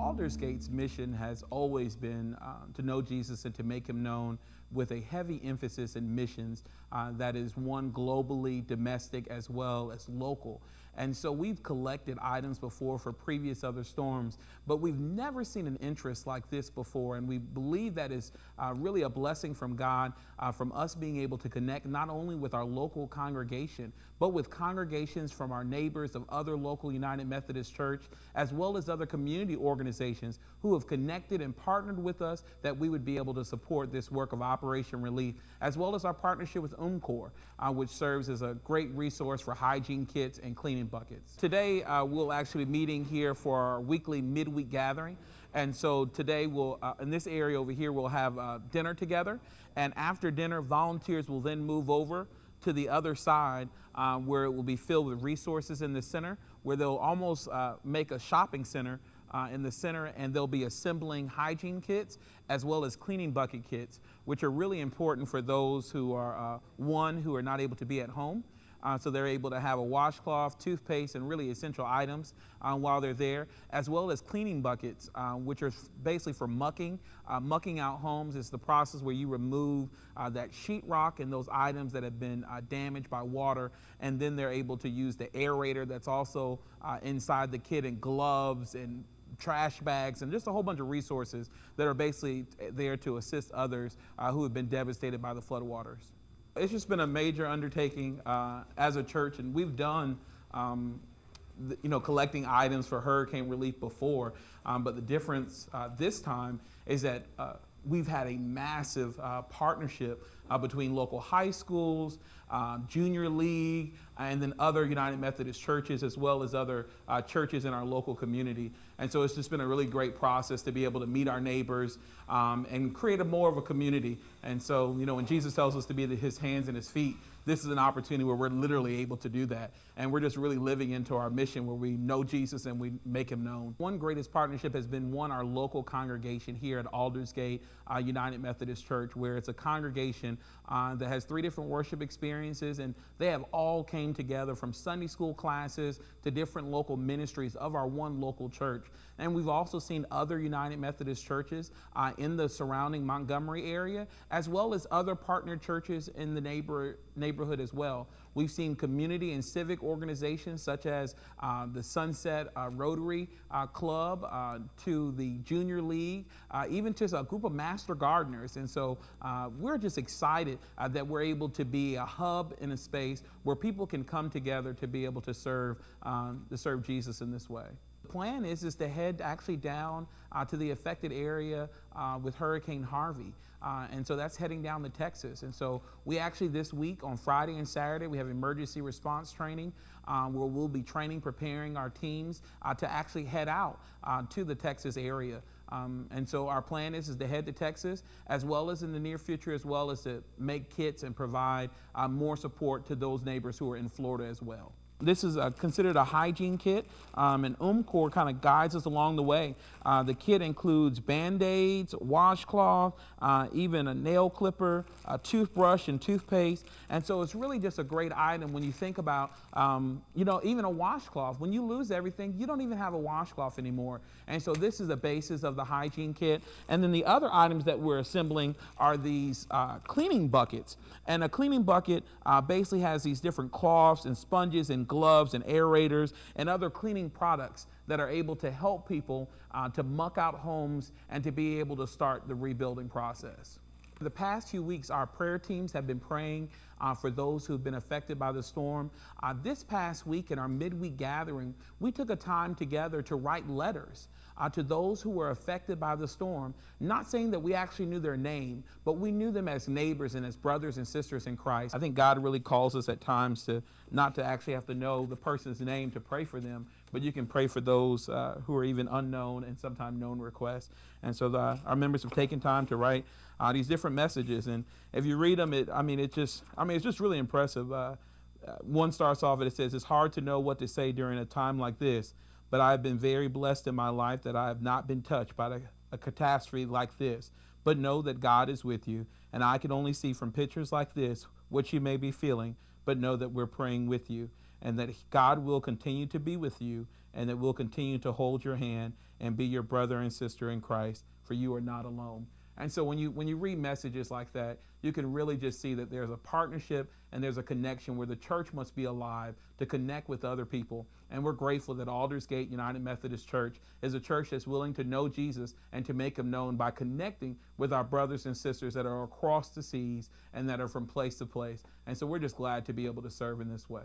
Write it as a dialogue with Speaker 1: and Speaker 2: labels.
Speaker 1: Aldersgate's mission has always been to know Jesus and to make him known, with a heavy emphasis in missions that is one globally, domestic, as well as local. And so we've collected items before for previous other storms, but we've never seen an interest like this before. And we believe that is really a blessing from God, from us being able to connect not only with our local congregation, but with congregations from our neighbors of other local United Methodist Church, as well as other community organizations who have connected and partnered with us, that we would be able to support this work of Operation Relief, as well as our partnership with UMCOR, which serves as a great resource for hygiene kits and cleaning buckets. Today, we'll actually be meeting here for our weekly midweek gathering. And so today we'll, in this area over here, we'll have dinner together. And after dinner, volunteers will then move over to the other side where it will be filled with resources in the center, where they'll almost make a shopping center in the center, and they'll be assembling hygiene kits as well as cleaning bucket kits, which are really important for those who are, who are not able to be at home. So they're able to have a washcloth, toothpaste, and really essential items while they're there, as well as cleaning buckets, which are basically for mucking. Mucking out homes is the process where you remove that sheetrock and those items that have been damaged by water, and then they're able to use the aerator that's also inside the kit, and gloves and trash bags and just a whole bunch of resources that are basically there to assist others who have been devastated by the floodwaters. It's just been a major undertaking as a church, and we've done collecting items for hurricane relief before, but the difference this time is that we've had a massive partnership between local high schools, junior league, and then other United Methodist churches, as well as other churches in our local community. And so it's just been a really great process to be able to meet our neighbors and create more of a community. And so, when Jesus tells us to be his hands and his feet, this is an opportunity where we're literally able to do that. And we're just really living into our mission, where we know Jesus and we make him known. One greatest partnership has been our local congregation here at Aldersgate United Methodist Church, where it's a congregation that has 3 different worship experiences, and they have all came together from Sunday school classes to different local ministries of our one local church. And we've also seen other United Methodist churches in the surrounding Montgomery area, as well as other partner churches in the neighborhood as well. We've seen community and civic organizations such as the Sunset Rotary Club, to the Junior League, even to a group of master gardeners. And so we're just excited that we're able to be a hub in a space where people can come together to be able to serve Jesus in this way. The plan is to head actually down to the affected area with Hurricane Harvey. And so that's heading down to Texas. And so we actually this week on Friday and Saturday, we have emergency response training where we'll be preparing our teams to actually head out to the Texas area. And so our plan is to head to Texas, as well as in the near future, as well as to make kits and provide more support to those neighbors who are in Florida as well. This is considered a hygiene kit, and UMCOR kind of guides us along the way. The kit includes Band-Aids, washcloth, even a nail clipper, a toothbrush, and toothpaste. And so it's really just a great item when you think about, even a washcloth. When you lose everything, you don't even have a washcloth anymore. And so this is the basis of the hygiene kit. And then the other items that we're assembling are these cleaning buckets. And a cleaning bucket basically has these different cloths and sponges and gloves and aerators and other cleaning products that are able to help people to muck out homes and to be able to start the rebuilding process. For the past few weeks, our prayer teams have been praying for those who've been affected by the storm. This past week in our midweek gathering, we took a time together to write letters to those who were affected by the storm, not saying that we actually knew their name, but we knew them as neighbors and as brothers and sisters in Christ. I think God really calls us at times to not to actually have to know the person's name to pray for them, but you can pray for those who are even unknown and sometimes known requests. And so our members have taken time to write these different messages, and if you read them, it's just really impressive. One starts off and it says, "It's hard to know what to say during a time like this, but I have been very blessed in my life that I have not been touched by a catastrophe like this. But know that God is with you, and I can only see from pictures like this what you may be feeling, but know that we're praying with you, and that God will continue to be with you and that we'll continue to hold your hand and be your brother and sister in Christ, for you are not alone. And so when you read messages like that, you can really just see that there's a partnership and there's a connection where the church must be alive to connect with other people. And we're grateful that Aldersgate United Methodist Church is a church that's willing to know Jesus and to make him known by connecting with our brothers and sisters that are across the seas and that are from place to place. And so we're just glad to be able to serve in this way.